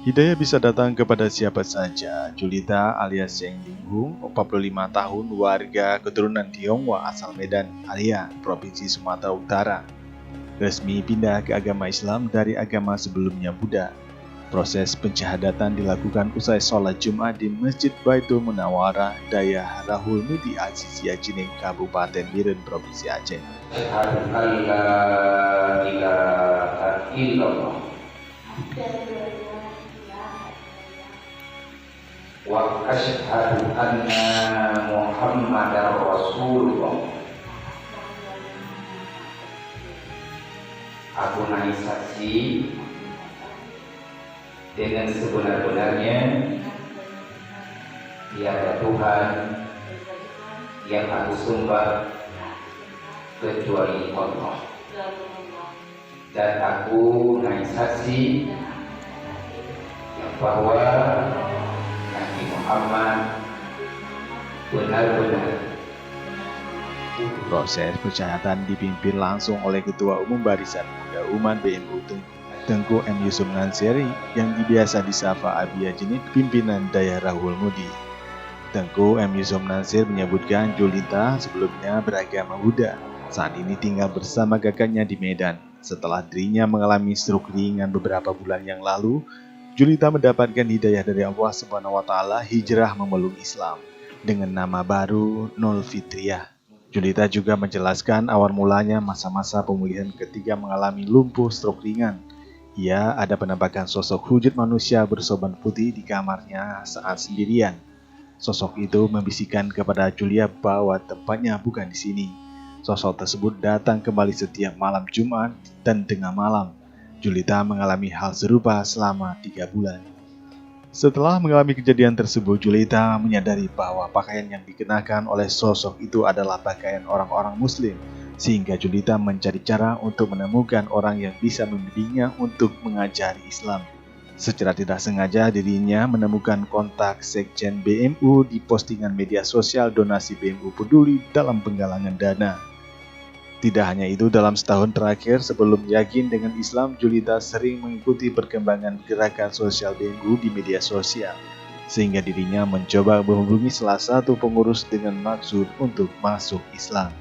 Hidayah bisa datang kepada siapa saja. Julita alias Cheng Linghung, 45 tahun, warga keturunan Tionghoa asal Medan, Alia, Provinsi Sumatera Utara. Resmi pindah ke agama Islam dari agama sebelumnya Buddha. Proses pensyahadatan dilakukan usai sholat Jumat di Masjid Baitul Munawwarah, Dayah Rahul Mudi Azizia Jining, Kabupaten Biren, Provinsi Aceh. Asyhadu an la ilaha illallah wa asyhadu anna Muhammadar Rasulullah. Aku naik saksi dengan sebenar-benarnya tiada Tuhan yang aku sembah kecuali Allah, dan aku naik saksi bahwa Nabi Muhammad benar-benar. Proses pensyahadatan dipimpin langsung oleh Ketua Umum Barisan Pemuda Umat BMU Tengku M. Yusuf Nanseri yang biasa disapa Abia Jinik, pimpinan Dayah Rahul Mudi. Tengku M. Yusuf Nansir menyebutkan Julita sebelumnya beragama Buddha. Saat ini tinggal bersama kakaknya di Medan. Setelah dirinya mengalami stroke ringan beberapa bulan yang lalu, Julita mendapatkan hidayah dari Allah SWT hijrah memeluk Islam dengan nama baru Nol Fitriah. Julita juga menjelaskan awal mulanya masa-masa pemulihan ketika mengalami lumpuh stroke ringan. Ia ada penampakan sosok wujud manusia bersorban putih di kamarnya saat sendirian. Sosok itu membisikkan kepada Julia bahwa tempatnya bukan di sini. Sosok tersebut datang kembali setiap malam Jumat dan tengah malam. Julita mengalami hal serupa selama 3 bulan. Setelah mengalami kejadian tersebut, Julita menyadari bahwa pakaian yang dikenakan oleh sosok itu adalah pakaian orang-orang Muslim, sehingga Julita mencari cara untuk menemukan orang yang bisa membimbingnya untuk mengajari Islam. Secara tidak sengaja dirinya menemukan kontak Sekjen BMU di postingan media sosial donasi BMU Peduli dalam penggalangan dana. Tidak hanya itu, dalam setahun terakhir sebelum yakin dengan Islam, Julita sering mengikuti perkembangan gerakan sosial BMU di media sosial, sehingga dirinya mencoba menghubungi salah satu pengurus dengan maksud untuk masuk Islam.